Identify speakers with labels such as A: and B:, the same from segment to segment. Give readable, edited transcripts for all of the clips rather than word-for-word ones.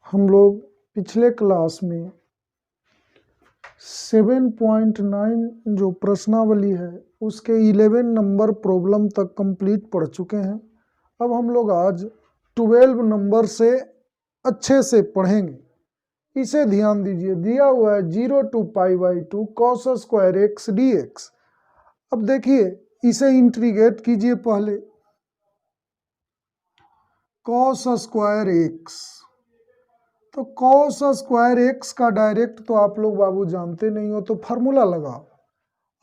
A: हम लोग पिछले क्लास में 7.9 जो प्रश्नावली है उसके 11 नंबर प्रॉब्लम तक कंप्लीट पढ़ चुके हैं। अब हम लोग आज 12 नंबर से अच्छे से पढ़ेंगे। इसे ध्यान दीजिए, दिया हुआ है 0 to π/2 cos square x dx। अब देखिए इसे इंटीग्रेट कीजिए। पहले cos स्क्वायर x, तो cos स्क्वायर x का डायरेक्ट तो आप लोग बाबू जानते नहीं हो, तो फार्मूला लगाओ।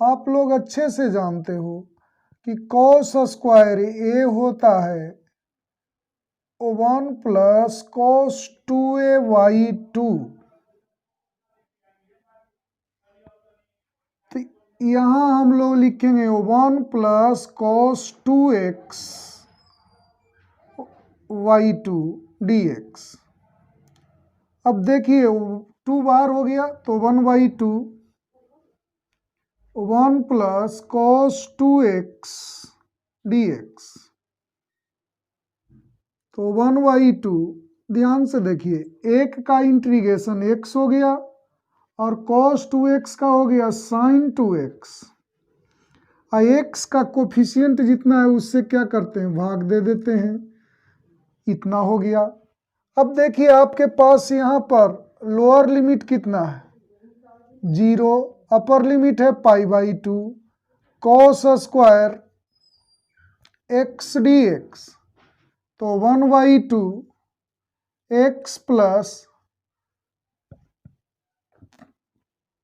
A: आप लोग अच्छे से जानते हो कि cos स्क्वायर a होता है 1 प्लस cos 2a/2। तो यहाँ हम लोग लिखेंगे 1 प्लस cos 2x/2 dx। अब देखिए 2 बार हो गया तो 1/2, 1 प्लस cos 2x dx, तो 1/2। ध्यान से देखिए, एक का इंटीग्रेशन x हो गया और cos 2x का हो गया sin 2x। x का कोफिशिएंट जितना है उससे क्या करते हैं, भाग दे देते हैं। इतना हो गया। अब देखिए आपके पास यहाँ पर लोअर लिमिट कितना है, 0, अपर लिमिट है π/2 cos स्क्वायर x dx, तो 1/2 x plus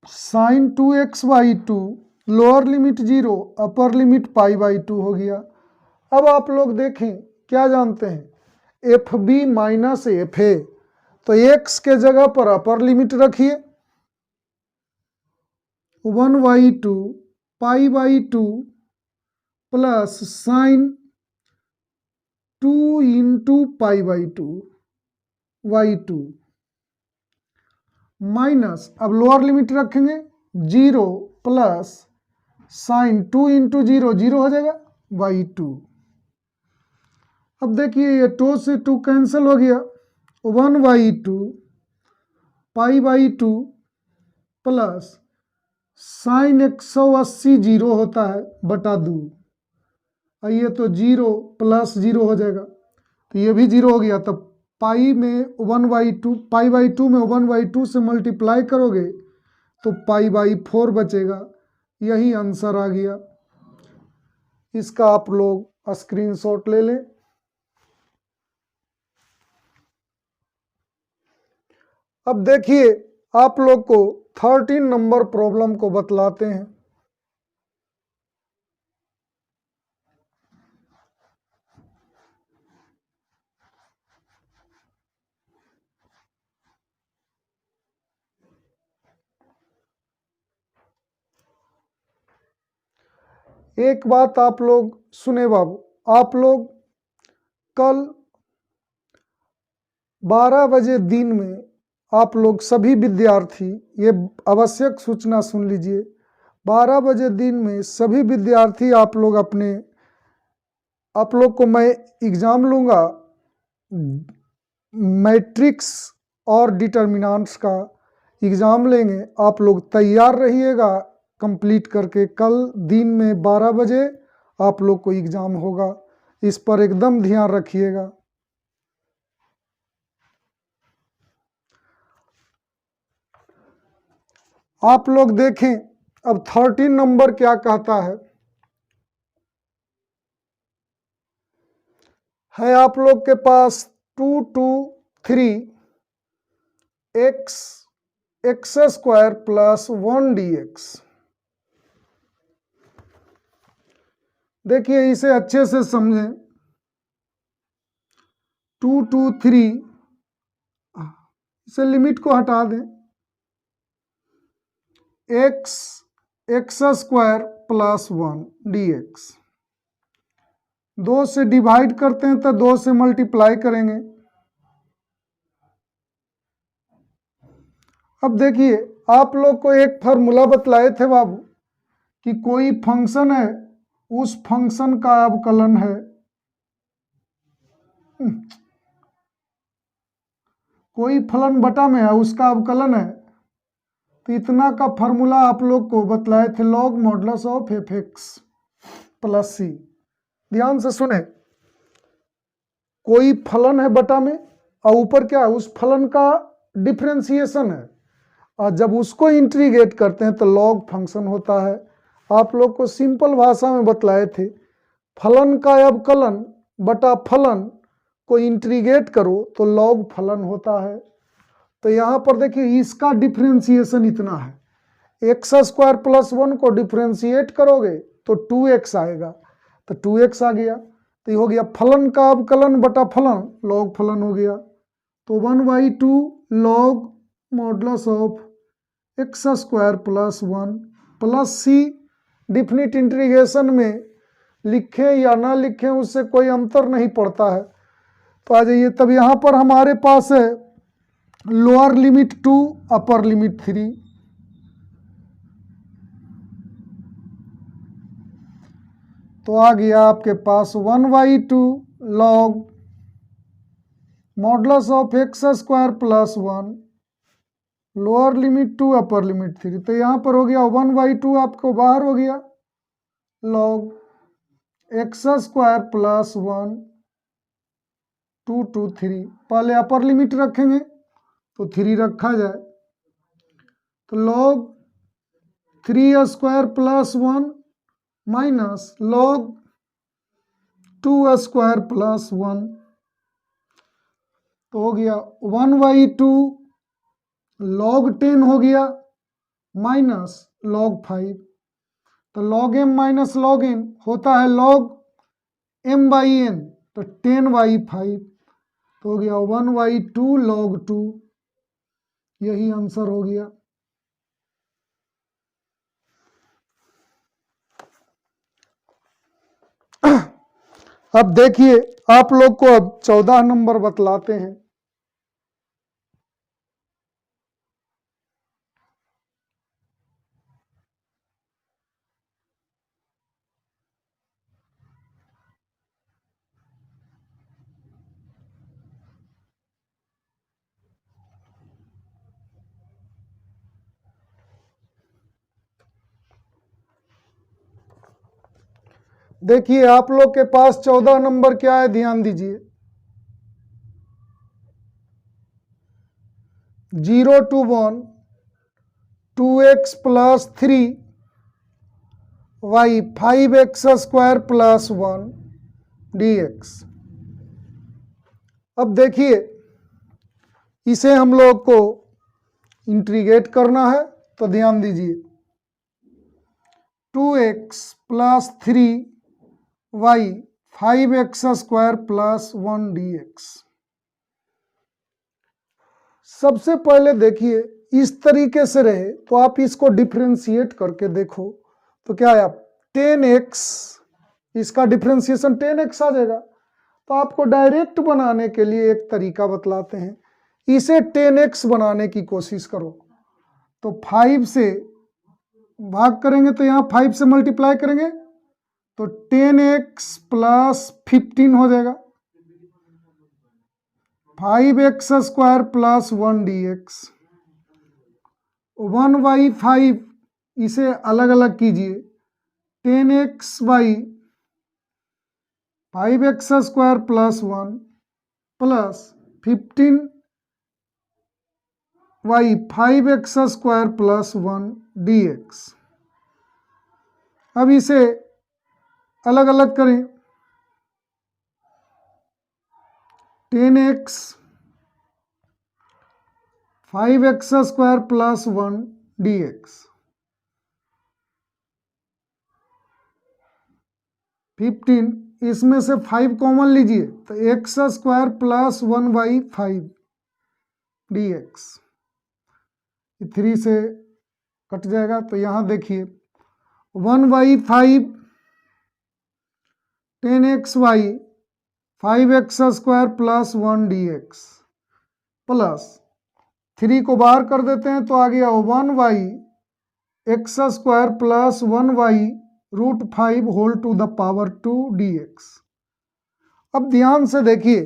A: sin 2x/2, lower limit 0, upper limit π/2 हो गया। अब आप लोग देखें क्या जानते हैं, F B minus F A, तो x के जगह पर अपर लिमिट रखिए 1/2 π/2 प्लस साइन 2 इंटू π/2/2 माइनस, अब लोअर लिमिट रखेंगे 0 प्लस साइन 2 इंटू 0, 0 हो जाएगा /2। अब देखिए ये 2 से 2 कैंसिल हो गया, 1/2 π/2 प्लस साइन 180 0 होता है बटा 2, ये तो 0 प्लस 0 हो जाएगा, तो ये भी 0 हो गया। तब पाई में 1/2, π/2 में 1/2 से मल्टीप्लाई करोगे तो π/4 बचेगा। यही आंसर आ गया। इसका आप लोग स्क्रीनशॉट ले लें। अब देखिए आप लोग को 13 नंबर प्रॉब्लम को बतलाते हैं। एक बात आप लोग सुने बाबू, आप लोग कल 12 बजे दिन में आप लोग सभी विद्यार्थी, ये आवश्यक सूचना सुन लीजिए, 12 बजे दिन में सभी विद्यार्थी आप लोग को मैं एग्ज़ाम लूँगा मैट्रिक्स और डिटर्मिनेंट्स का एग्ज़ाम लेंगे। आप लोग तैयार रहिएगा कंप्लीट करके। कल दिन में 12 बजे आप लोग को एग्ज़ाम होगा, इस पर एकदम ध्यान रखिएगा। आप लोग देखें अब 13 नंबर क्या कहता है आप लोग के पास 2 to 3 x square plus 1 dx। देखिए इसे अच्छे से समझें। 2 to 3, इसे लिमिट को हटा दें, x स्क्वायर प्लस 1 dx। 2 से डिवाइड करते हैं तो 2 से मल्टीप्लाई करेंगे। अब देखिए आप लोग को एक फार्मूला बतलाए थे बाबू कि कोई फंक्शन है, उस फंक्शन का अवकलन है, कोई फलन बटा में है उसका अवकलन है, तो इतना का फॉर्मूला आप लोग को बतलाए थे log modulus of f x plus c. ध्यान से सुने, कोई फलन है बटा में और ऊपर क्या है उस फलन का डिफरेंशिएशन है, और जब उसको इंटीग्रेट करते हैं तो लॉग फंक्शन होता है। आप लोग को सिंपल भाषा में बतलाए थे, फलन का अवकलन बटा फलन को इंटीग्रेट करो तो लॉग फलन होता है। तो यहाँ पर देखिए इसका डिफरेंशिएशन इतना है, एक्स स्क्वायर प्लस 1 को डिफरेंशिएट करोगे तो 2x आएगा, तो 2x आ गया, तो ये हो गया फलन का अवकलन बटा फलन, लॉग फलन हो गया। तो 1/2 log modulus of X square plus 1 plus C. Definite integration में लिखें या ना लिखें उससे कोई अंतर नहीं पड़ता है। तो आ जाइए, तब यहाँ पर हमारे पास है लोअर लिमिट 2 अपर लिमिट 3। तो आ गया आपके पास 1/2 log modulus of X square plus 1 lower limit 2 upper limit 3। तो यहाँ पर हो गया 1/2 आपको बाहर हो गया लॉग एक्स स्क्वायर प्लस 1 2 2 3। पहले अपर लिमिट रखेंगे तो 3 रखा जाए, तो log 3 square plus 1 minus log 2 square plus 1, तो हो गया 1/2 लॉग 10 हो गया माइनस लॉग 5। तो log m minus log n होता है लॉग m/n, तो 10/5, तो हो गया 1/2 लॉग 2। यही आंसर हो गया। अब देखिए आप लोग को अब 14 नंबर बतलाते हैं। देखिए आप लोग के पास 14 नंबर क्या है, ध्यान दीजिए। 0 to 1 2x plus 3 y 5x square plus 1 dx। अब देखिए इसे हम लोग को इंटीग्रेट करना है, तो ध्यान दीजिए 2x plus 3y 5x square plus 1 dx। सबसे पहले देखिए इस तरीके से रहे तो आप इसको डिफरेंशिएट करके देखो, तो क्या है 10x, इसका डिफरेंशिएशन 10x आ जाएगा। तो आपको डायरेक्ट बनाने के लिए एक तरीका बतलाते हैं, इसे 10x बनाने की कोशिश करो। तो 5 से भाग करेंगे तो यहाँ 5 से मल्टीप्लाई करेंगे तो 10x प्लस 15 हो जाएगा, 5x स्क्वायर प्लस 1 dx। 1/5 इसे अलग अलग कीजिए, 10x by 5x square plus 1 plus 15 y 5x square plus 1 dx। अब इसे अलग अलग करें, 10x 5x square plus 1 dx, 15, इसमें से 5 कॉमन लीजिए तो x स्क्वायर प्लस 1/5 dx, 3 से कट जाएगा। तो यहाँ देखिए 1/5 10xy 5x square plus 1 dx plus 3 को बाहर कर देते हैं तो आ गया 1/x square plus 1/√5 whole to the power 2 dx। अब ध्यान से देखिए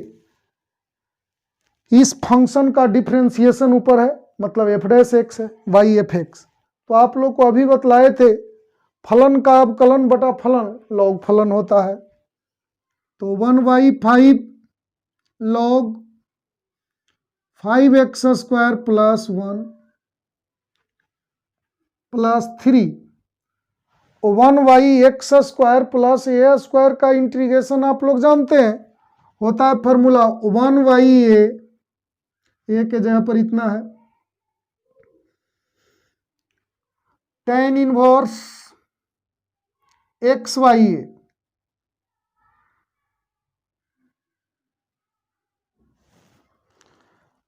A: इस फंक्शन का डिफरेंशिएशन ऊपर है, मतलब एफ डैश एक्स है, वाई एफ एक्स। तो आप लोग को अभी बतलाए थे फलन का अवकलन बटा फलन लॉग फलन होता है। तो 1/5 log 5x² plus 1 plus 3 1/x² plus a² का इंटीग्रेशन आप लोग जानते हैं, होता है फॉर्मूला 1/a, ए के जगह पर इतना है, tan इनवर्स x/a।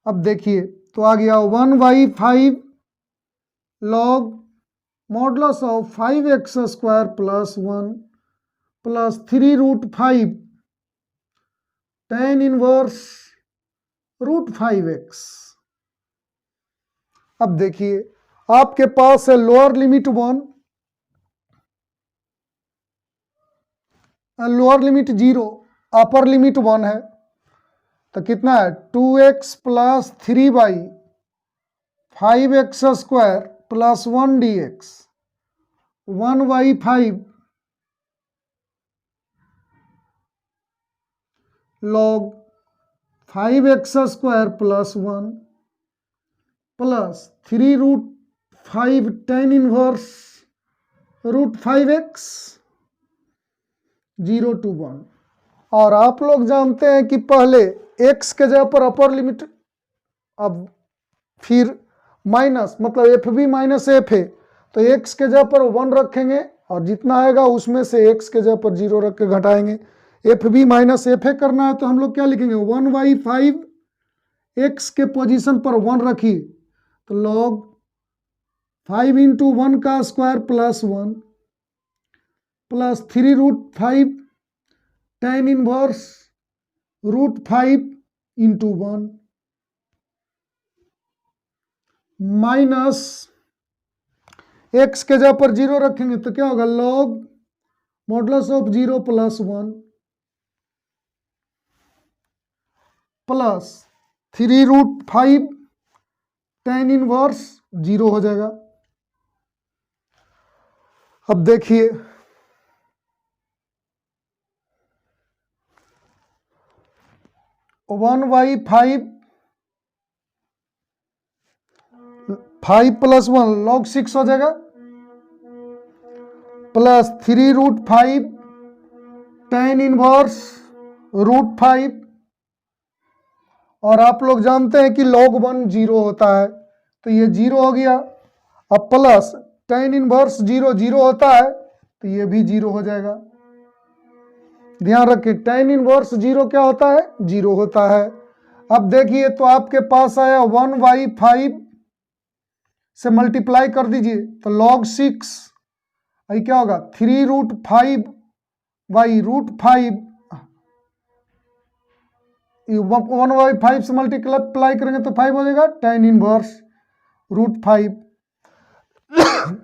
A: अब देखिए तो आ गया 1/5 log modulus of 5x² plus 1 plus 3√5 tan inverse √5x। अब देखिए आपके पास है lower limit 1, lower limit 0, upper limit 1 है, तो कितना है 2x plus 3/5x² plus 1 dx 1/5 log 5x² plus 1 plus 3√5 tan inverse √5x 0 to 1। और आप लोग जानते हैं कि पहले x के जगह पर अपर लिमिट, अब फिर माइनस, मतलब एफ बी माइनस एफ है, तो x के जगह पर 1 रखेंगे और जितना आएगा उसमें से x के जगह पर 0 रख के घटाएंगे। F B minus F A करना है तो हम लोग क्या लिखेंगे 1/5 x के पोजीशन पर 1 रखिए, तो लॉग 5 × 1 का square plus 1 plus 3√5 tan inverse √5 × 1 minus x के जगह पर 0 रखेंगे तो क्या होगा log modulus of 0 plus 1 plus 3√5 tan inverse 0 हो जाएगा। अब देखिए 1/5 5 प्लस 1 log 6 हो जाएगा, प्लस 3√5 tan इनवर्स √5, और आप लोग जानते हैं कि log 1 0 होता है, तो ये 0 हो गया। अब प्लस tan इनवर्स 0 0 होता है, तो ये भी 0 हो जाएगा। ध्यान रखिए tan इनवर्स 0 क्या होता है 0 होता है। अब देखिए तो आपके पास आया 1/5 से मल्टीप्लाई कर दीजिए तो log 6, ये क्या होगा 3√5 बाई √5, 1/5 से मल्टीप्लाई करेंगे तो 5 हो जाएगा tan इनवर्स √5।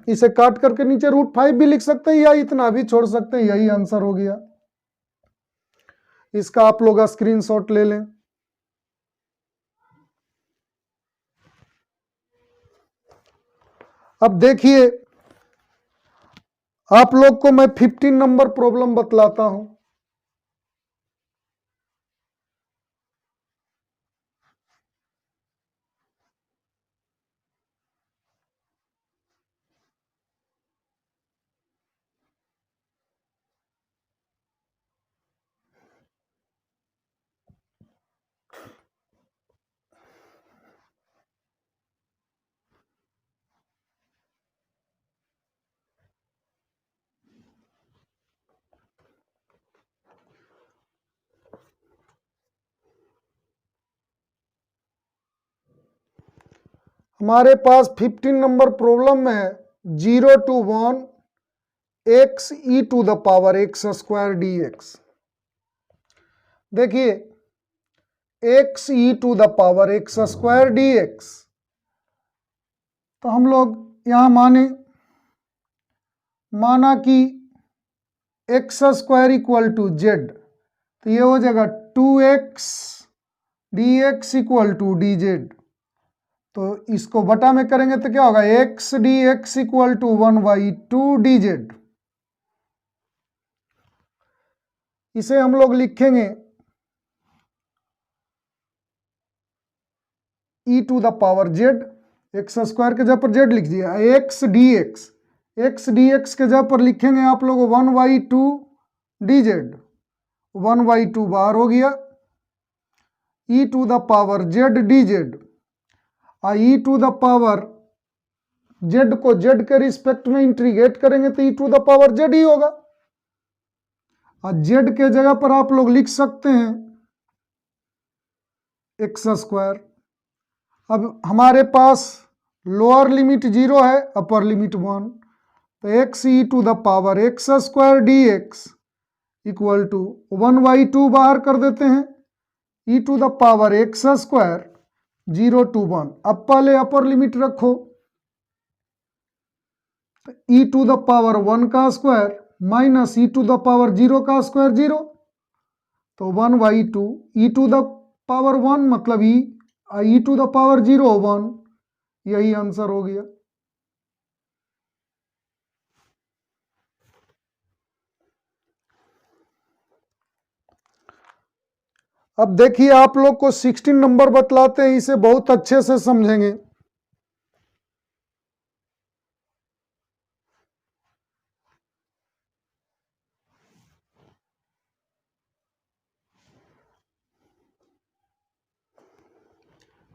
A: इसे काट करके नीचे √5 भी लिख सकते हैं या इतना भी छोड़ सकते हैं, यही आंसर हो गया। इसका आप लोग स्क्रीनशॉट ले लें। अब देखिए आप लोग को मैं 15 नंबर प्रॉब्लम बतलाता हूं। हमारे पास 15 नंबर प्रॉब्लम में है 0 to 1 x e to the power x² dx। देखिए x e to the power x² dx, तो हम लोग यहां माना कि x² = z, तो ये हो जाएगा 2x d x equal to d z. तो इसको बटा में करेंगे तो क्या होगा, x d x equal to 1/2 d z. इसे हम लोग लिखेंगे e to the power z, x square के जगह पर जेड लिख दिया, एक्स डी एक्स के जगह पर लिखेंगे आप लोग 1/2 डी जेड, 1/2 बाहर हो गया, e to the power z d z, e to the power z को जेड के रिस्पेक्ट में इंटीग्रेट करेंगे तो e to the power z ही होगा। और जेड के जगह पर आप लोग लिख सकते हैं एक्स स्क्वायर। अब हमारे पास लोअर लिमिट 0 है, अपर लिमिट 1, तो x E to the power x square d x equal to 1/2 बाहर कर देते हैं, e to the power x square 0 to 1। अब पहले अपर लिमिट रखो, तो ई टू द पावर 1 का square minus E to the power 0 का स्क्वायर 0, तो 1/2 ई टू द पावर 1 मतलब ई टू द पावर 0 1, यही आंसर हो गया। अब देखिए आप लोग को 16 नंबर बतलाते हैं, इसे बहुत अच्छे से समझेंगे।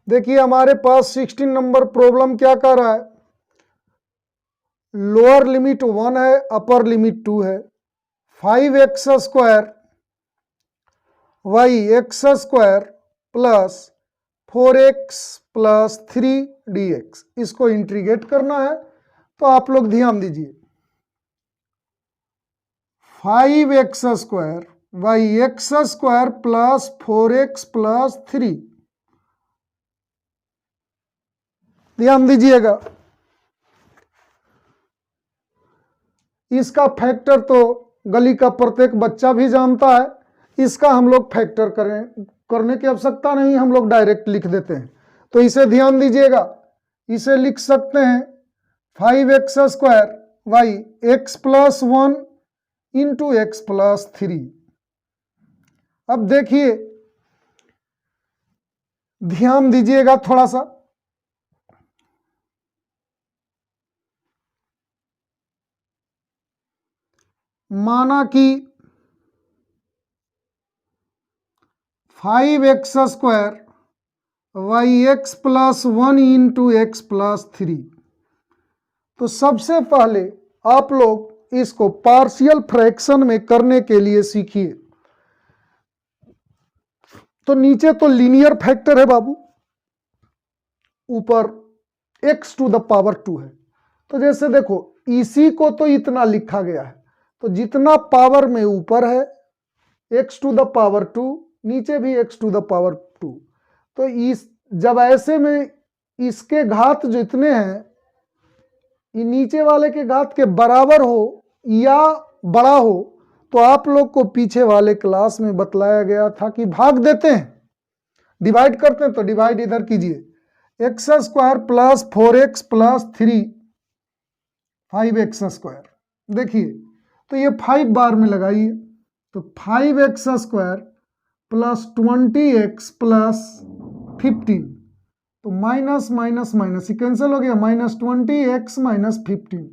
A: देखिए हमारे पास 16 नंबर प्रॉब्लम क्या कर रहा है, लोअर लिमिट 1 है, अपर लिमिट 2 है, 5x square Y X square plus 4x plus 3 dx, इसको इंटीग्रेट करना है। तो आप लोग ध्यान दीजिए, 5x square Y X square plus 4x plus 3, ध्यान दीजिएगा, इसका फैक्टर तो गली का प्रत्येक बच्चा भी जानता है, इसका हम लोग फैक्टर करने की आवश्यकता नहीं, हम लोग डायरेक्ट लिख देते हैं। तो इसे ध्यान दीजिएगा, इसे लिख सकते हैं 5x square Y X plus 1 into x plus 3। अब देखिए ध्यान दीजिएगा थोड़ा सा, माना कि 5x square Y X plus 1 into x plus 3। तो सबसे पहले आप लोग इसको पार्शियल फ्रैक्शन में करने के लिए सीखिए। तो नीचे तो लीनियर फैक्टर है बाबू, ऊपर x टू द पावर 2 है। तो जैसे देखो इसी को तो इतना लिखा गया है, तो जितना पावर में ऊपर है x टू द पावर 2, नीचे भी x टू द पावर 2। तो इस जब ऐसे में इसके घात जितने हैं ये नीचे वाले के घात के बराबर हो या बड़ा हो, तो आप लोग को पीछे वाले क्लास में बतलाया गया था कि भाग देते हैं, डिवाइड करते हैं। तो डिवाइड इधर कीजिए, x square plus 4x plus 3 5x square. देखिए तो ये 5 बार में लगाइए, तो 5x square plus 20x plus 15, तो माइनस माइनस माइनस कैंसिल हो गया, -20x माइनस 15।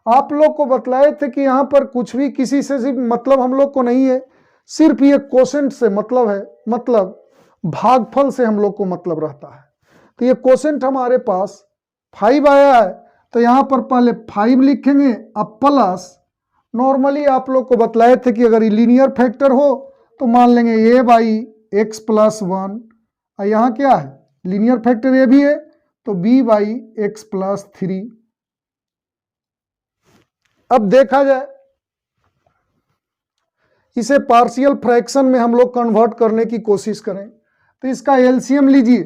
A: आप लोग को बतलाए थे कि यहाँ पर कुछ भी किसी से सिर्फ मतलब हम लोग को नहीं है, सिर्फ ये कोसेंट से मतलब है, मतलब भागफल से हम लोग को मतलब रहता है। तो ये कोसेंट हमारे पास 5 आया है, तो यहाँ पर पहले 5 लिखेंगे, अब प्लस नॉर्मली आप लोग को बतलाए थे कि अगर लीनियर फैक्टर हो तो मान लेंगे a बाई एक्स प्लस 1, और यहाँ क्या है लीनियर फैक्टर ए भी है, तो b बाई एक्स प्लस 3। अब देखा जाए इसे पार्शियल फ्रैक्शन में हम लोग कन्वर्ट करने की कोशिश करें, तो इसका एलसीएम लीजिए,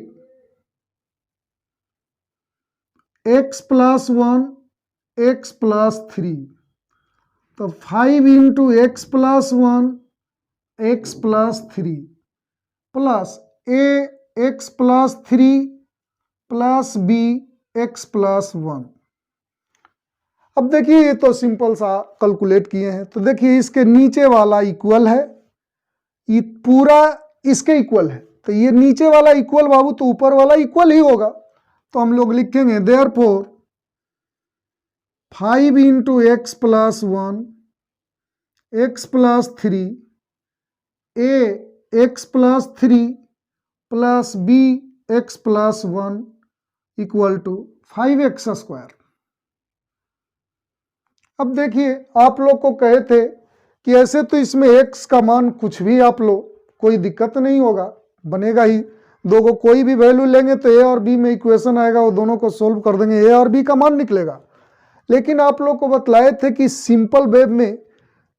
A: x प्लस 1 एक्स प्लस 3, तो 5 into x plus 1 x plus 3 plus a x plus 3 plus B x plus 1। अब देखिए ये तो सिंपल सा कैलकुलेट किए हैं, तो देखिए इसके नीचे वाला इक्वल है, ये पूरा इसके इक्वल है, तो ये नीचे वाला इक्वल बाबू तो ऊपर वाला इक्वल ही होगा। तो हम लोग लिखेंगे therefore 5 into x plus 1 x plus 3 A x plus 3 plus B x plus 1 equal to 5x square. अब देखिए आप लोग को कहे थे कि ऐसे तो इसमें x का मान कुछ भी आप लो, कोई दिक्कत नहीं होगा, बनेगा ही। दो को कोई भी वैल्यू लेंगे तो a और b में इक्वेशन आएगा, वो दोनों को सोल्व कर देंगे, a और b का मान निकलेगा। लेकिन आप लोग को बतलाए थे कि सिंपल वेब में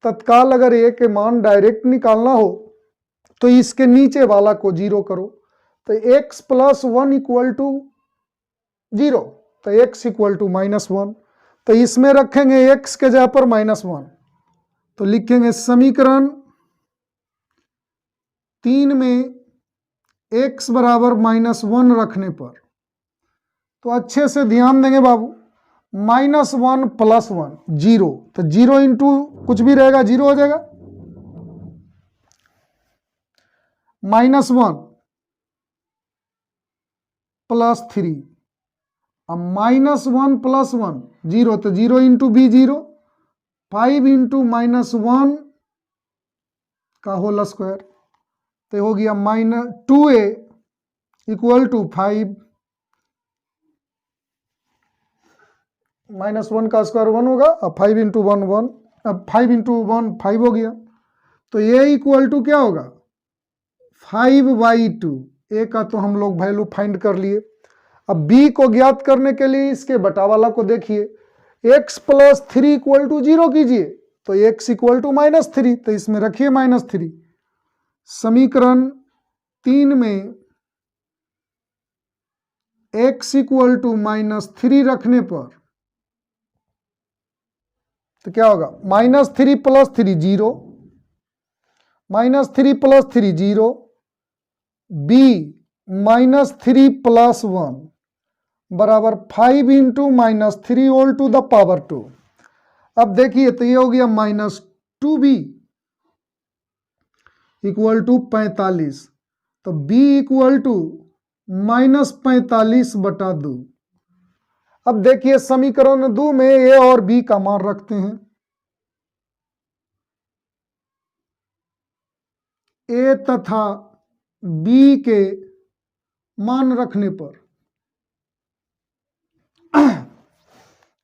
A: तत्काल अगर a के मान डायरेक्ट निकालना हो तो इसके नीचे वाला को जीरो करो, तो x प्लस 1 इक्वल टू 0, तो x इक्वल टू -1। तो इसमें रखेंगे x के जगह पर -1, तो लिखेंगे समीकरण 3 में x बराबर -1 रखने पर, तो अच्छे से ध्यान देंगे बाबू, -1 प्लस 1 0, तो 0 इंटू कुछ भी रहेगा 0 हो जाएगा, -1 प्लस 3, अब -1 प्लस 1 0, तो 0 इंटू बी 0, 5 इंटू -1 का होल स्क्वायर, तो हो गया -2a इक्वल टू 5, -1 का स्क्वायर 1 होगा, अब 5 इंटू 1 1, अब 5 इंटू 1 5 हो गया, तो a इक्वल टू क्या होगा 5/2। a का तो हम लोग वैल्यू फाइंड कर लिए। अब b को ज्ञात करने के लिए इसके बटा वाला को देखिए, x प्लस 3 इक्वल टू 0 कीजिए, तो x इक्वल टू -3, तो इसमें रखिए -3। समीकरण 3 में x इक्वल टू -3 रखने पर तो क्या होगा, -3 प्लस 3 0, -3 प्लस 3 0, b -3 प्लस 1 बराबर 5 into -3 whole to the power 2। अब देखिए तो ये हो गया -2b इक्वल टू 45, तो b इक्वल टू -45/2। अब देखिए समीकरण 2 में a और b का मान रखते हैं, a तथा b के मान रखने पर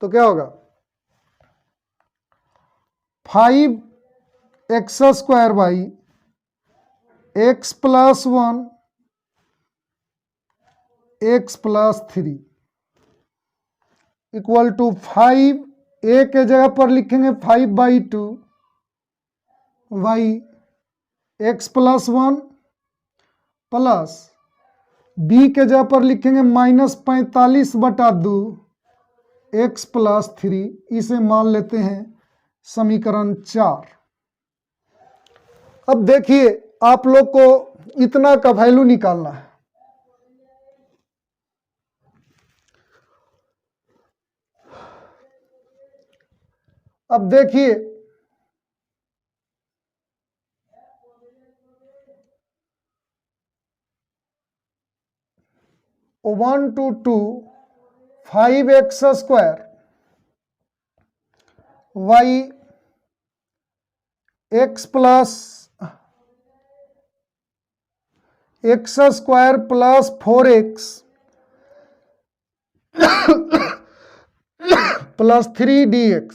A: तो क्या होगा 5x² by x plus 1 x plus 3 equal to 5, a के जगह पर लिखेंगे 5/2 y x plus 1 plus b के जगह पर लिखेंगे -45/2 x प्लस 3, इसे मान लेते हैं समीकरण 4। अब देखिए आप लोग को इतना का वैल्यू निकालना है, अब देखिए one two 2 5x² y x plus x² plus 4x plus 3 dx।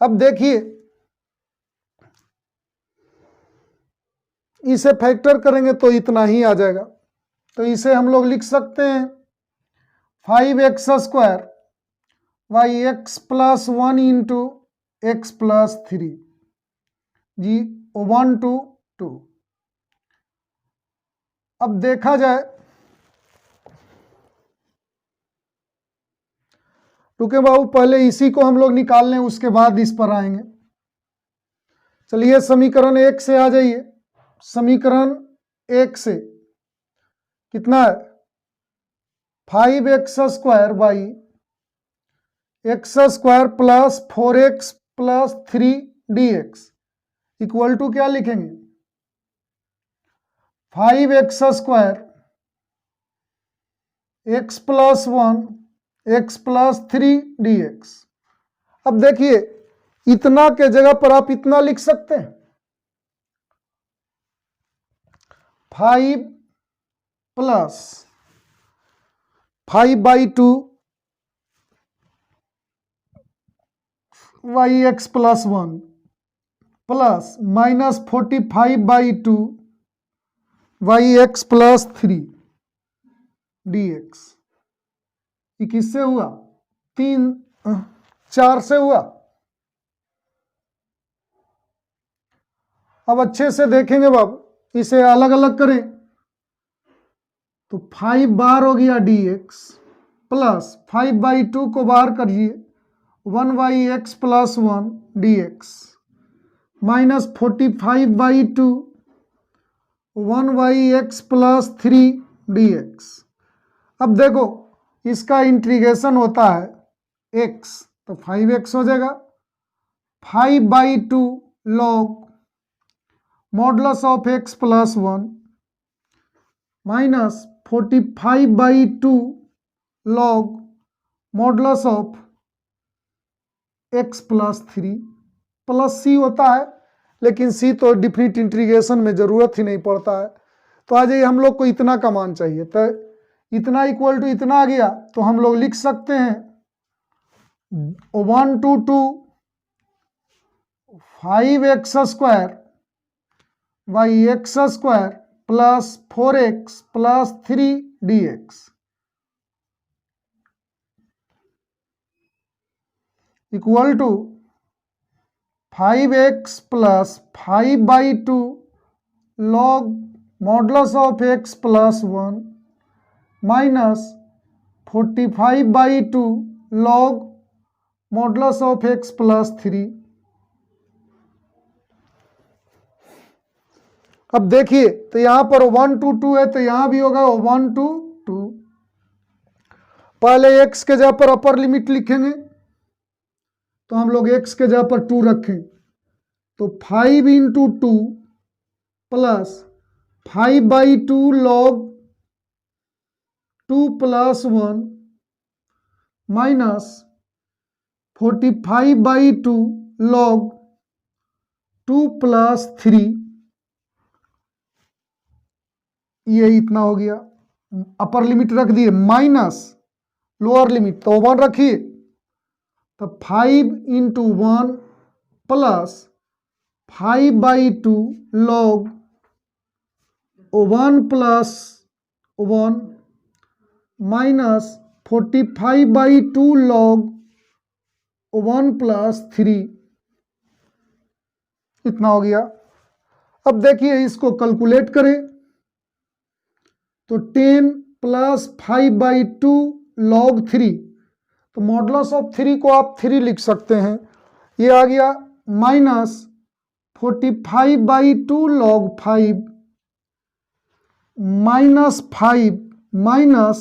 A: अब देखिए इसे फैक्टर करेंगे तो इतना ही आ जाएगा, तो इसे हम लोग लिख सकते हैं 5x² y x plus 1 into x plus 3 जी 1 to 2। अब देखा जाए, रुके बाबू पहले इसी को हम लोग निकाल लें, उसके बाद इस पर आएंगे। चलिए समीकरण 1 से आ जाइए, समीकरण 1 से कितना है 5x² by x² plus 4x plus 3dx equal to क्या लिखेंगे 5x² x plus 1 x plus 3dx। अब देखिए इतना के जगह पर आप इतना लिख सकते हैं 5 plus 5/2 yx plus 1 plus minus 45/2 yx plus 3 dx। ये किससे हुआ 4 से हुआ। अब अच्छे से देखेंगे बाबू, इसे अलग अलग करें तो 5 बार हो गया dx प्लस 5/2 को बाहर करिए 1yx plus 1 dx minus 45/2 1yx plus 3 dx। अब देखो इसका इंटीग्रेशन होता है x तो 5x हो जाएगा 5/2 log modulus of x plus 1 minus 45/2 log modulus of x plus 3 plus c होता है, लेकिन c तो डिफिनिट इंटीग्रेशन में जरूरत ही नहीं पड़ता है। तो आ जाइए हम लोग को इतना का मान चाहिए, तो इतना इक्वल टू इतना आ गया तो हम लोग लिख सकते हैं 1 to 2 5x² by x² plus 4x plus 3 dx equal to 5x plus 5/2 log modulus of x plus 1 minus 45/2 log modulus of x plus 3। अब देखिए तो यहां पर 1 to 2 है तो यहां भी होगा 1 to 2। पहले x के जगह पर अपर लिमिट लिखेंगे तो हम लोग x के जगह पर 2 रखें तो 5 into 2 plus 5/2 log 2 plus 1 minus 45/2 log 2 plus 3। ये इतना हो गया, अपर लिमिट रख दिए माइनस लोअर लिमिट तो 1 रखिए तो 5 into 1 plus 5/2 log 1 plus 1 minus 45/2 log 1 plus 3 इतना हो गया। अब देखिए इसको कैलकुलेट करें तो 10 प्लस 5/2 log 3 तो मॉडुलस ऑफ 3 को आप 3 लिख सकते हैं। ये आ गया minus 45/2 log 5 minus 5 minus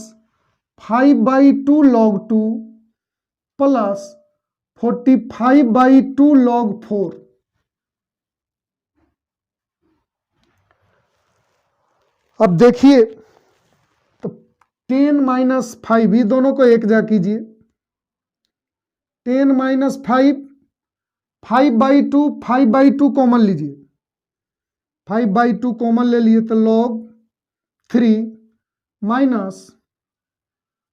A: 5/2 log 2 plus 45/2 log 4। अब देखिए तो 10 माइनस 5 ही दोनों को एक जा कीजिए 10 माइनस 5 5/2 5/2 कॉमन लीजिए 5/2 कॉमन ले लिए तो log 3 minus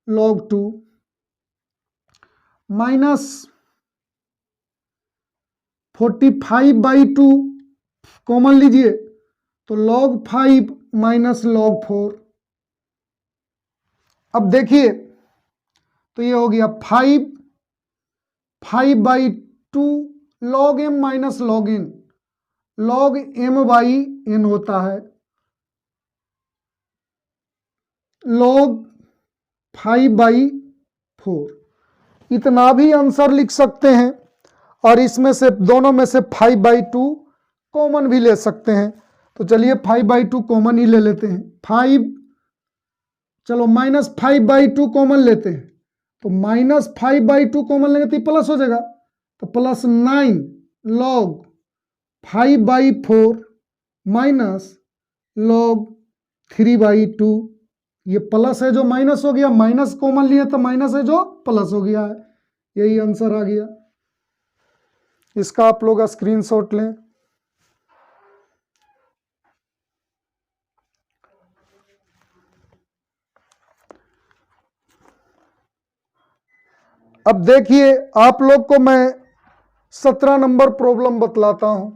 A: log 2 minus 45/2 common लीजिए तो log 5 माइनस log 4। अब देखिए तो ये हो गया 5/2 log m minus log n log m/n होता है log 5/4। इतना भी आंसर लिख सकते हैं और इसमें से दोनों में से 5/2 कॉमन भी ले सकते हैं। तो चलिए 5/2 कॉमन ही ले लेते हैं 5 चलो -5/2 कॉमन लेते हैं, तो -5/2 कॉमन लेंगे तो ये प्लस हो जाएगा, तो +9 log 5/4 माइनस log 3/2। ये प्लस है जो माइनस हो गया, माइनस कॉमन लिया तो माइनस है जो प्लस हो गया है, यही आंसर आ गया। इसका आप लोग स्क्रीनशॉट लें। अब देखिए आप लोग को मैं 17 नंबर प्रॉब्लम बतलाता हूं।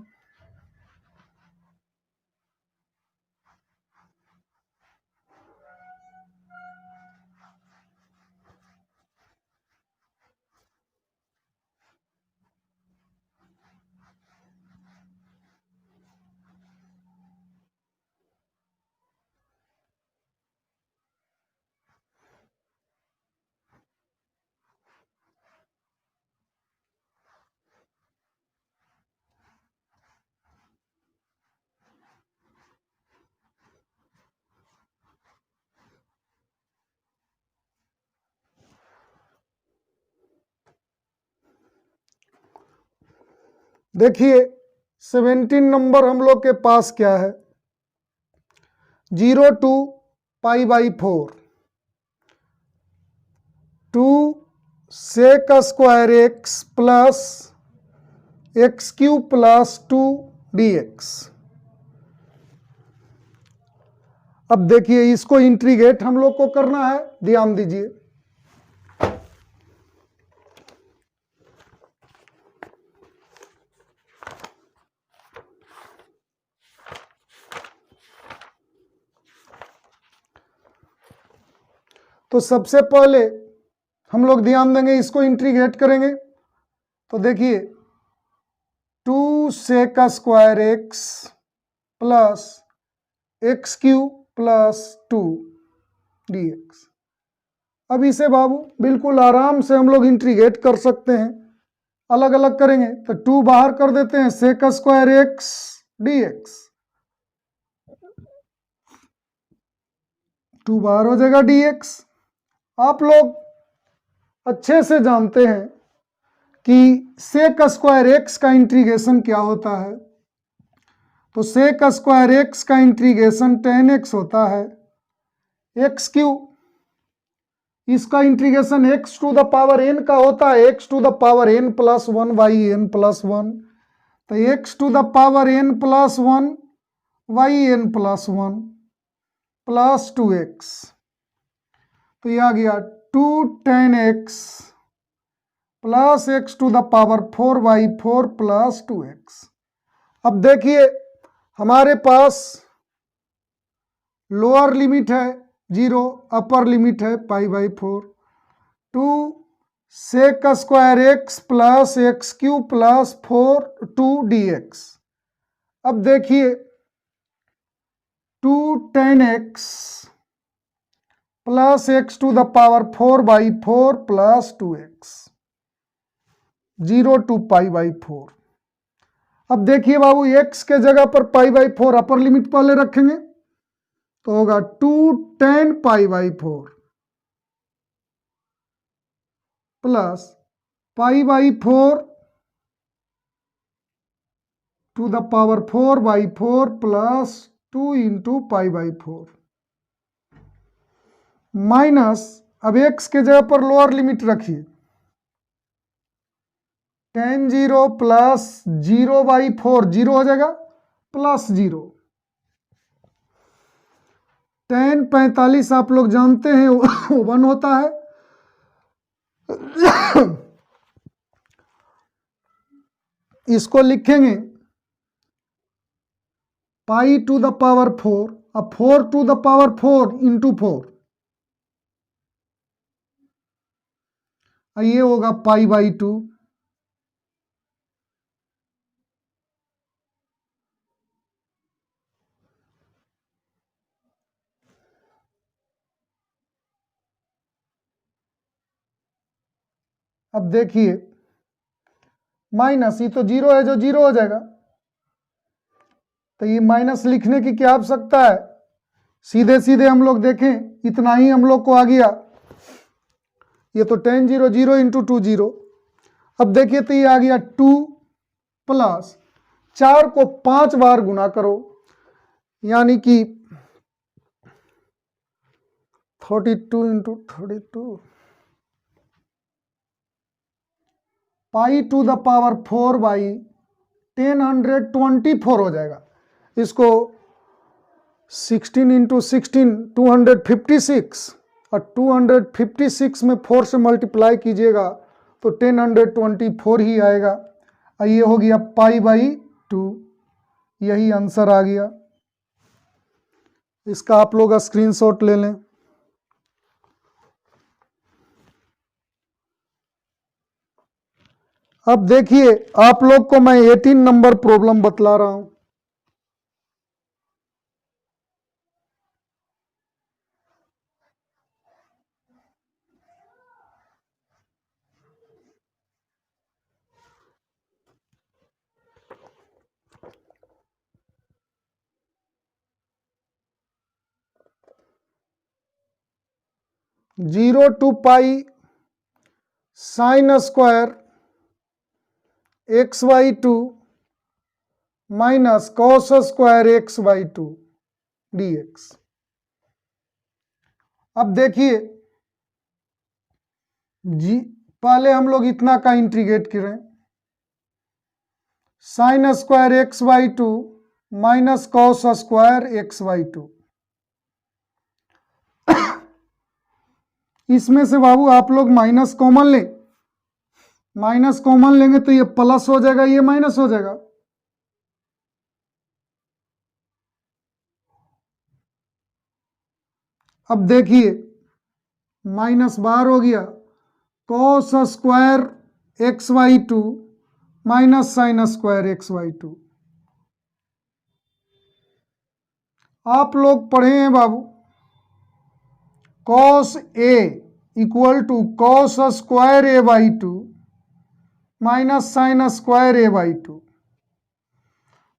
A: देखिए 17 नंबर हम लोग के पास क्या है, 0 to π/4 2 sec square x plus x³ plus 2 dx। अब देखिए इसको इंटीग्रेट हम लोग को करना है, ध्यान दीजिए। तो सबसे पहले हम लोग ध्यान देंगे, इसको इंटीग्रेट करेंगे तो देखिए 2 sec square x plus x³ plus 2 dx। अब इसे बाबू बिल्कुल आराम से हम लोग इंटीग्रेट कर सकते हैं, अलग अलग करेंगे तो 2 बाहर कर देते हैं, sec स्क्वायर x dx, 2 बाहर हो जाएगा dx। आप लोग अच्छे से जानते हैं कि sec स्क्वायर x का इंटीग्रेशन क्या होता है, तो sec स्क्वायर x का इंटीग्रेशन tan x होता है, x³, इसका integration x to the power n का होता है, x to the power n plus 1 by n plus 1, तो x to the power n plus 1 by n plus 1 plus 2x, तो ये आ गया 2 tan x plus x to the power 4/4 plus 2x। अब देखिए हमारे पास लोअर लिमिट है 0, upper limit है π/4, 2 sec square x plus x³ plus 2 dx। अब देखिए 2 tan x plus x to the power 4/4 plus 2x, 0 to π/4। अब देखिए बाबू x के जगह पर π/4 अपर लिमिट पहले रखेंगे तो होगा 2 tan π/4 plus π/4 to the power 4/4 plus 2 into π/4 minus, अब x के जगह पर लोअर लिमिट रखिए, tan 0 प्लस 0/4, 0 हो जाएगा प्लस 0, tan 45 आप लोग जानते हैं वो 1 होता है, इसको लिखेंगे पाई टू द पावर 4, अब 4 टू द पावर 4 इंटू 4, ये होगा π/2। अब देखिए माइनस, ये तो 0 है जो 0 हो जाएगा, तो ये माइनस लिखने की क्या आवश्यकता है, सीधे सीधे हम लोग देखें इतना ही हम लोग को आ गया, ये तो 10 0 0 इंटू 2 0। अब देखिए तो ये आ गया 2 प्लस 4 को 5 बार गुना करो, यानी कि 32 into 32 pi to the power 4 by 1024 हो जाएगा। इसको 16 इंटू 16 256, और 256 में 4 से मल्टीप्लाई कीजिएगा तो 1024 ही आएगा। ये हो गया पाई बाई 2, यही आंसर आ गया। इसका आप लोग स्क्रीनशॉट ले लें। अब देखिए आप लोग को मैं 18 नंबर प्रॉब्लम बतला रहा हूं। Zero to pi sine square x by 2 minus cos square x by 2 dx। अब देखिए जी, पहले हम लोग इतना का इंटीग्रेट करें, sign square x by 2 minus cos square x by 2। इसमें से बाबू आप लोग माइनस कॉमन लें, माइनस कॉमन लेंगे तो ये प्लस हो जाएगा, ये माइनस हो जाएगा। अब देखिए माइनस बाहर हो गया, cos square x by 2 minus sine square x by 2। आप लोग पढ़े हैं बाबू, cos a equal to cos square a by 2 minus sine square a by 2।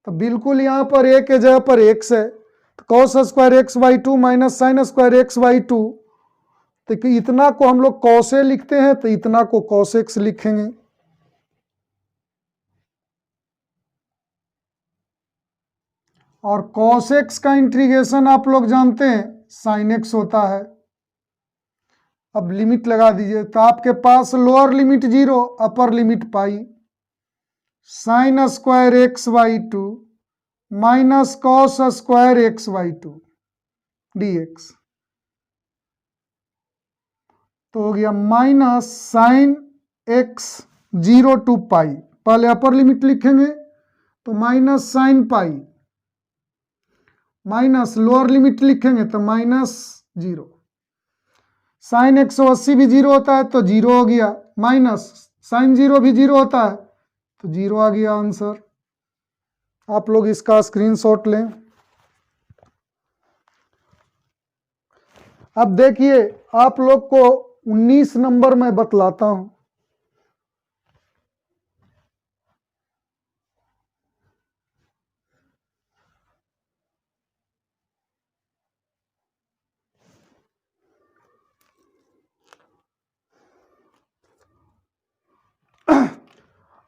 A: तो बिल्कुल यहां पर ए के जगह पर एक्स है, तो cos square x by 2 minus sine square x by 2। तो इतना को हम लोग कॉस ए लिखते हैं तो इतना को कॉस एक्स लिखेंगे। और कॉस एक्स का इंटीग्रेशन आप लोग जानते हैं साइन एक्स होता है। अब लिमिट लगा दीजिए तो आपके पास lower limit 0, upper limit pi, sine square x by 2 minus cos square x by 2 dx। तो हो गया minus sine x 0 to pi, पहले अपर लिमिट लिखेंगे तो minus sine pi, minus lower limit लिखेंगे तो माइनस 0। साइन 180 भी 0 होता है तो 0 हो गया, माइनस साइन 0 भी 0 होता है तो 0 आ गया आंसर। आप लोग इसका स्क्रीनशॉट लें। अब देखिए आप लोग को 19 नंबर मैं बतलाता हूं।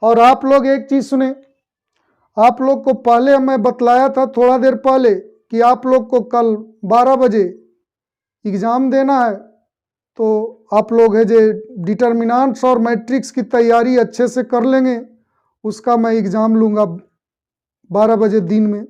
A: और आप लोग एक चीज सुने, आप लोग को पहले मैं बतलाया था थोड़ा देर पहले कि आप लोग को कल 12 बजे एग्जाम देना है, तो आप लोग है जो डिटर्मिनेंट्स और मैट्रिक्स की तैयारी अच्छे से कर लेंगे, उसका मैं एग्जाम लूंगा 12 बजे दिन में।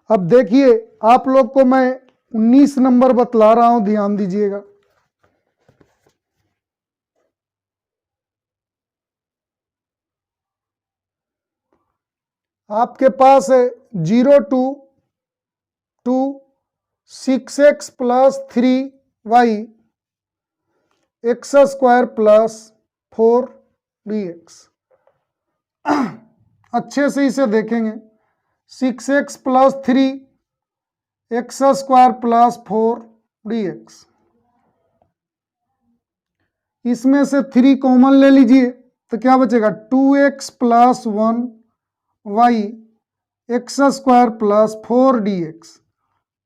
A: अब देखिए आप लोग को मैं 19 नंबर बतला रहा हूं, ध्यान दीजिएगा। आपके पास है 0 to 6x plus 3y X square plus 4 dx। अच्छे से इसे देखेंगे, 6x plus 3 X square plus 4 dx। इसमें से 3 कॉमन ले लीजिए तो क्या बचेगा 2x plus 1y x square plus 4dx।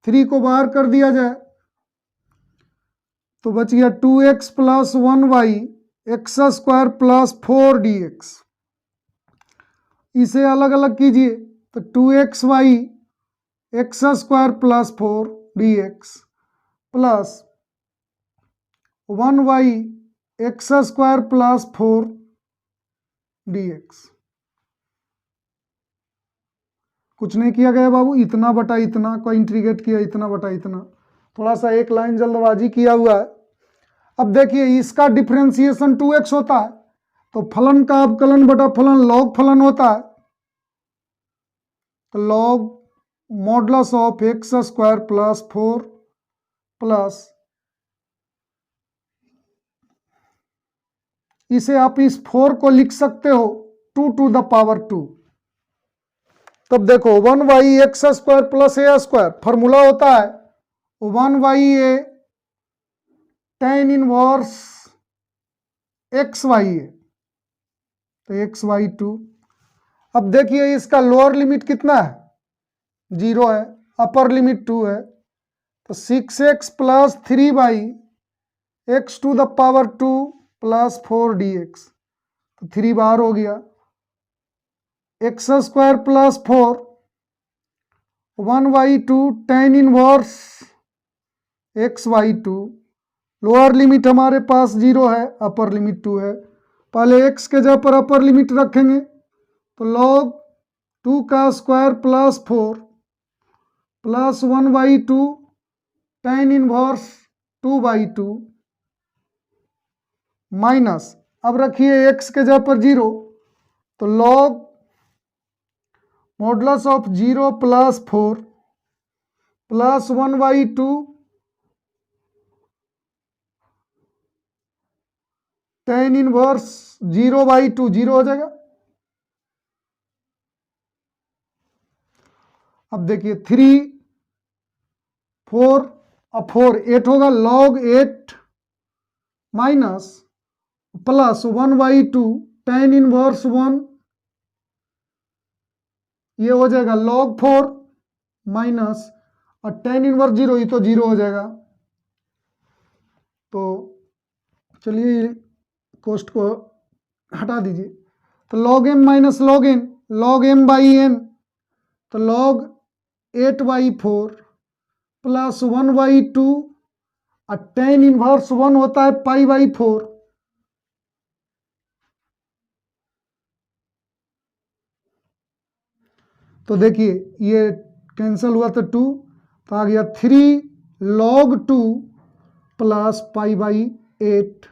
A: 3 को बाहर कर दिया जाए तो बच गया 2x plus 1y x square plus 4dx। इसे अलग अलग कीजिए तो 2xy x square plus 4dx plus 1y x square plus 4dx। कुछ नहीं किया गया बाबू, इतना बटा इतना को इंटीग्रेट किया, इतना बटा इतना, थोड़ा सा एक लाइन जल्दबाजी किया हुआ है। अब देखिए इसका डिफरेंशिएशन 2x होता है तो फलन का अवकलन बटा फलन लॉग फलन होता है, तो log modulus of X square plus 4 plus इसे आप इस 4 को लिख सकते हो 2 टू द पावर 2। तब देखो 1y x square plus a square, formula होता है 1y tan inverse x y a, तो एक्स वाई 2। अब देखिए इसका लोअर लिमिट कितना है 0 है, अपर लिमिट 2 है, तो 6x plus 3y X to the power 2 plus 4dx, तो 3 बाहर हो गया, X square plus 4 1y2 tan inverse x Y 2। Lower limit हमारे पास 0 है, अपर लिमिट 2 है। पहले x के जगह पर अपर लिमिट रखेंगे तो log 2 का square plus 4 plus 1y2 tan inverse 2/2 minus, अब रखिए x के जगह पर 0 तो log modulus of 0 plus 4 plus 1/2 tan inverse 0/2, 0 हो जाएगा। अब देखिए 3 4 और 4 8 होगा, log 8 minus plus 1/2 tan inverse 1, ये हो जाएगा log 4 माइनस और tan इनवर्स 0, ये तो 0 हो जाएगा। तो चलिए कोष्ट को हटा दीजिए, तो log m minus log n, log m by n, तो log 8/4 प्लस 1/2 और tan इनवर्स 1 होता है पाई/4, तो देखिए ये कैंसिल हुआ तो 2, तो आ गया 3 log 2 प्लस पाई/8,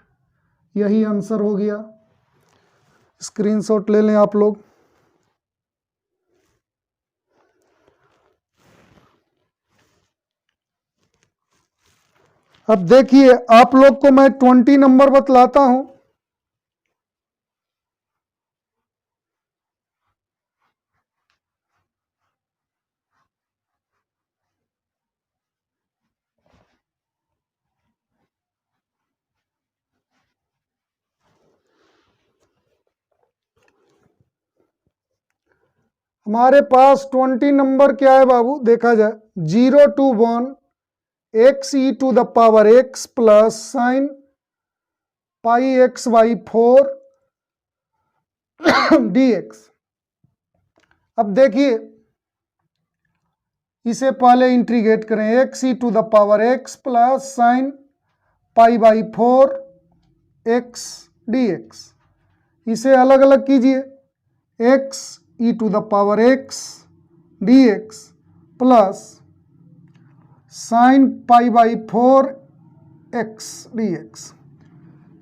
A: यही आंसर हो गया। स्क्रीनशॉट ले लें आप लोग। अब देखिए आप लोग को मैं 20 नंबर बतलाता हूं। हमारे पास 20 नंबर क्या है बाबू, देखा जाए 0 to 1 x e to the power x plus sine pi x/4 dx। अब देखिए इसे पहले इंटीग्रेट करें, x e to the power x plus sine पाई/4 x dx। इसे अलग अलग कीजिए, x e to the power x dx plus sine पाई/4 x dx।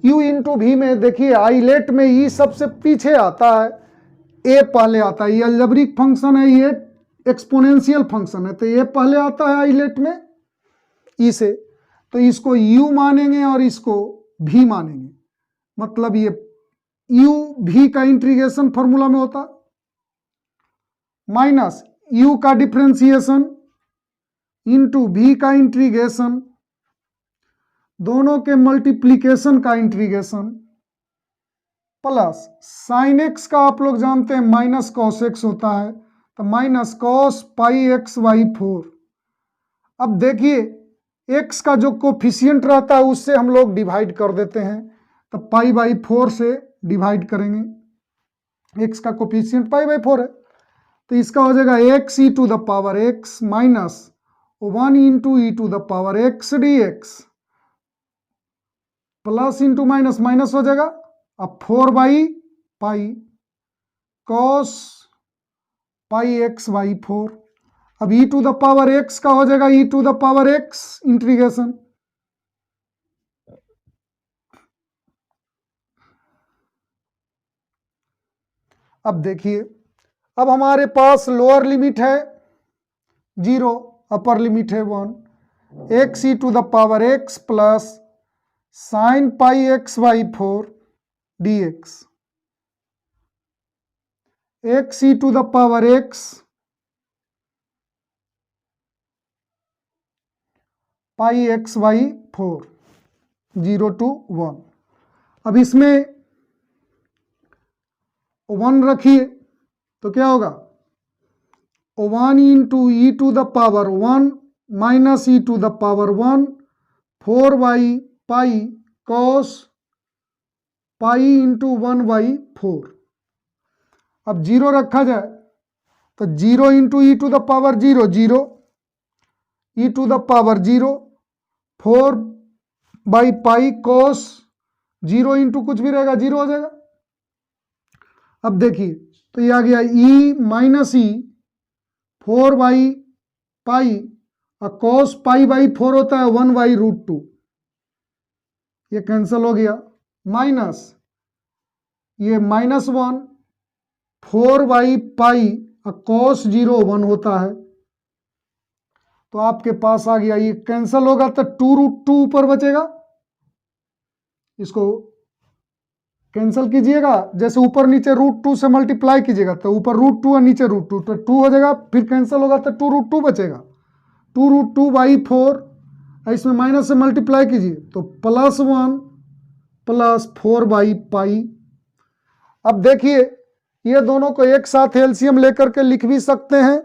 A: u इंटू भी में देखिए आइलेट में ई सबसे पीछे आता है, ए पहले आता है, ये अलजेब्रिक फंक्शन है, ये एक्सपोनेंशियल फंक्शन है, तो ये पहले आता है आइलेट में ई से, तो इसको u मानेंगे और इसको भी मानेंगे, मतलब ये u भी का इंटीग्रेशन फॉर्मूला में होता माइनस u का डिफरेंशिएशन इंटू भी का इंटीग्रेशन दोनों के मल्टीप्लीकेशन का इंटीग्रेशन प्लस साइन एक्स का आप लोग जानते हैं माइनस कॉस एक्स होता है, तो minus cos pi x by 4। अब देखिए एक्स का जो कोफिशियंट रहता है उससे हम लोग डिवाइड कर देते हैं, तो पाई बाई 4 से डिवाइड करेंगे। एक्स का कोफिशियंट पाई बाई 4 है, तो इसका हो जाएगा x E to the power x minus 1 into E to the power x d x, plus into minus minus हो जाएगा। अब 4 by pi cos pi x by 4। अब e to the power x का हो जाएगा e to the power x integration, अब देखिए अब हमारे पास लोअर लिमिट है 0, अपर लिमिट है 1, X E to the power X plus sine pi x by 4 D X, X E to the power X pi x by 4, 0 to 1। अब इसमें 1 रखिए तो क्या होगा 1 into E to the power 1 minus E to the power 1 4 by pi cos pi into 1 by 4। अब 0 रखा जाए तो 0 into E to the power 0 0 E to the power 0 4 by pi cos 0 into कुछ भी रहेगा 0 हो जाएगा। अब देखिए तो ये आ गया ई माइनस ई 4 बाई पाई और कॉस पाई बाई 4 होता है 1 बाई रूट 2, ये कैंसिल हो गया, माइनस ये माइनस 1 4 बाई पाई और कॉस 0 1 होता है, तो आपके पास आ गया, ये कैंसिल होगा तो 2 रूट 2 ऊपर बचेगा, इसको कैंसिल कीजिएगा, जैसे ऊपर नीचे रूट 2 से मल्टीप्लाई कीजिएगा तो ऊपर रूट 2 और नीचे रूट 2 तो 2 हो जाएगा, फिर कैंसिल होगा तो 2 रूट 2 बचेगा, 2 रूट 2 बाई 4, इसमें माइनस से मल्टीप्लाई कीजिए तो प्लस 1 प्लस 4 बाई पाई। अब देखिए ये दोनों को एक साथ एलसीएम लेकर के लिख भी सकते हैं,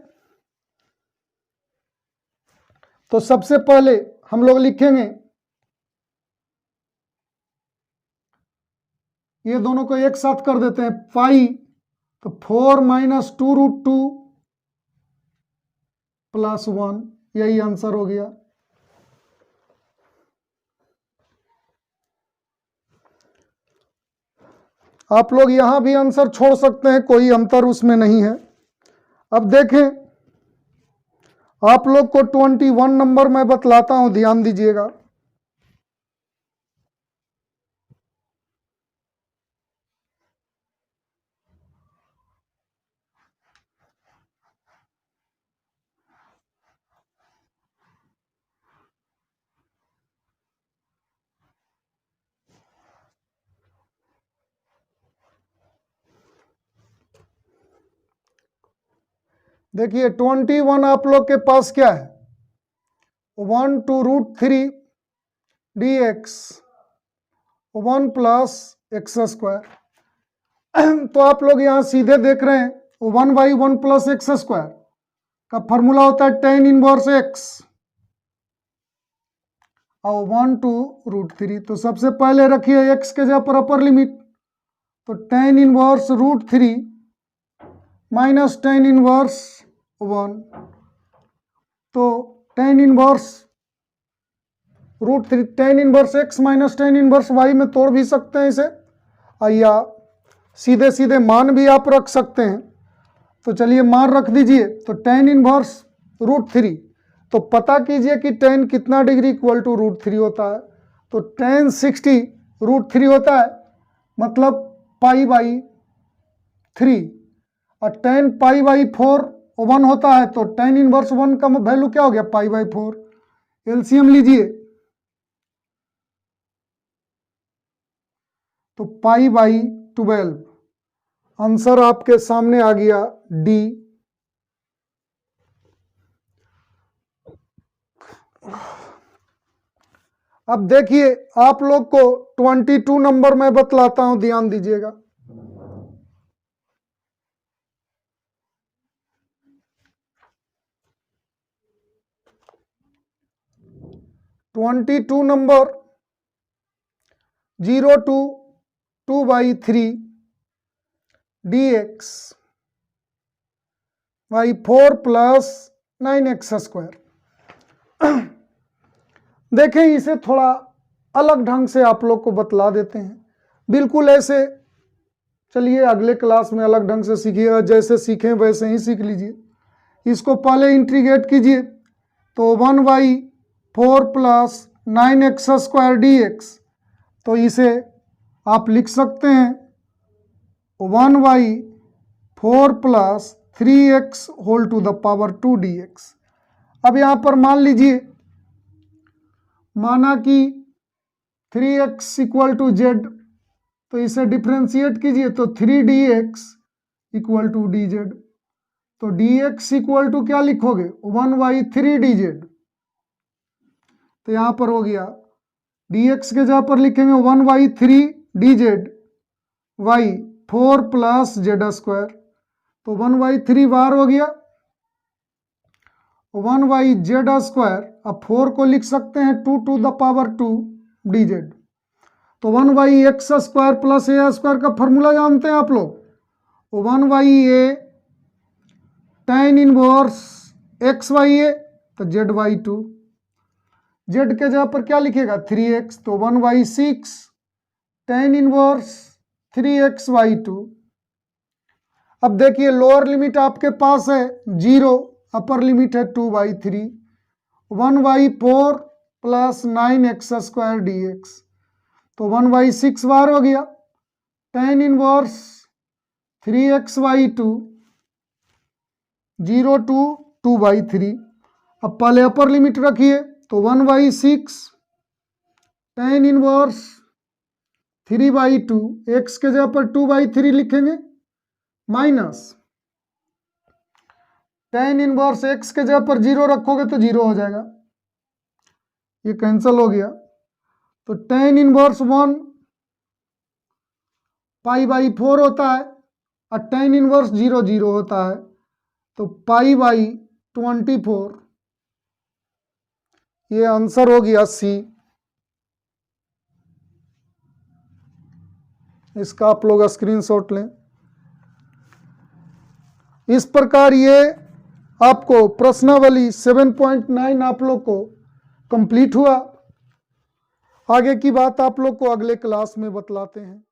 A: तो सबसे पहले हम लोग लिखेंगे ये दोनों को एक साथ कर देते हैं पाई, तो 4 माइनस 2 रूट 2 प्लस 1, यही आंसर हो गया। आप लोग यहां भी आंसर छोड़ सकते हैं, कोई अंतर उसमें नहीं है। अब देखें आप लोग को 21 नंबर मैं बतलाता हूं, ध्यान दीजिएगा। देखिए 21 आप लोग के पास क्या है 1 to root 3 d x 1 plus x square, तो आप लोग यहां सीधे देख रहे हैं 1 बाई 1 प्लस एक्स स्क्वायर का फॉर्मूला होता है tan इनवर्स एक्स और 1 टू रूट 3, तो सबसे पहले रखिए एक्स के जगह पर अपर लिमिट, तो tan inverse root 3 minus tan inverse 1, तो tan inverse root 3 tan inverse x minus tan inverse y में तोड़ भी सकते हैं इसे, या सीधे सीधे मान भी आप रख सकते हैं। तो चलिए मान रख दीजिए, तो tan इनवर्स रूट 3, तो पता कीजिए कि tan कितना डिग्री इक्वल टू रूट 3 होता है, तो tan 60 रूट 3 होता है, मतलब पाई बाई 3, और tan पाई बाई 4 1 होता है, तो tan इनवर्स 1 का वैल्यू क्या हो गया पाई बाई 4। एलसीएम लीजिए तो पाई बाई 12, आंसर आपके सामने आ गया डी। अब देखिए आप लोग को 22 नंबर में बतलाता हूं, ध्यान दीजिएगा। Number 0 to 2/3 dx by 4 plus 9x square. देखें इसे थोड़ा अलग ढंग से आप लोग को बतला देते हैं, बिल्कुल ऐसे चलिए अगले क्लास में अलग ढंग से सीखिएगा, जैसे सीखें वैसे ही सीख लीजिए। इसको पहले इंटीग्रेट कीजिए तो 1/4 plus 9x स्क्वायर dx, तो इसे आप लिख सकते हैं 1/4 plus 3x whole to the power 2 dx। अब यहाँ पर मान लीजिए, माना कि 3x इक्वल टू जेड, तो इसे डिफ्रेंशिएट कीजिए तो 3dx इक्वल टू dz, तो dx इक्वल टू क्या लिखोगे 1/3 dz, तो यहां पर हो गया dx के जगह पर लिखेंगे 1/3 dz y 4 plus Z square, तो 1/3 बाहर हो गया, 1/z स्क्वायर, अब 4 को लिख सकते हैं 2 टू द पावर 2 dz, तो 1/x square plus a square का फॉर्मूला जानते हैं आप लोग, 1/a tan इनवर्स x/a, तो z/2, z के जगह पर क्या लिखेगा 3x, तो 1/6 tan इनवर्स 3x/2। अब देखिए लोअर लिमिट आपके पास है 0, अपर लिमिट है 2/3, 1/4 प्लस 9x स्क्वायर dx, तो 1/6 बार हो गया, tan इनवर्स 3x/2, 0 to 2/3। अब पहले अपर लिमिट रखिए तो 1/6 tan इनवर्स 3/2, x के जगह पर 2/3 लिखेंगे, माइनस tan इनवर्स x के जगह पर 0 रखोगे तो 0 हो जाएगा, ये कैंसिल हो गया, तो tan इनवर्स 1 π/4 होता है और tan इनवर्स 0 0 होता है, तो π/24, ये आंसर हो गया सी। इसका आप लोग स्क्रीनशॉट लें। इस प्रकार ये आपको प्रश्नावली 7.9 आप लोग को कंप्लीट हुआ। आगे की बात आप लोग को अगले क्लास में बतलाते हैं।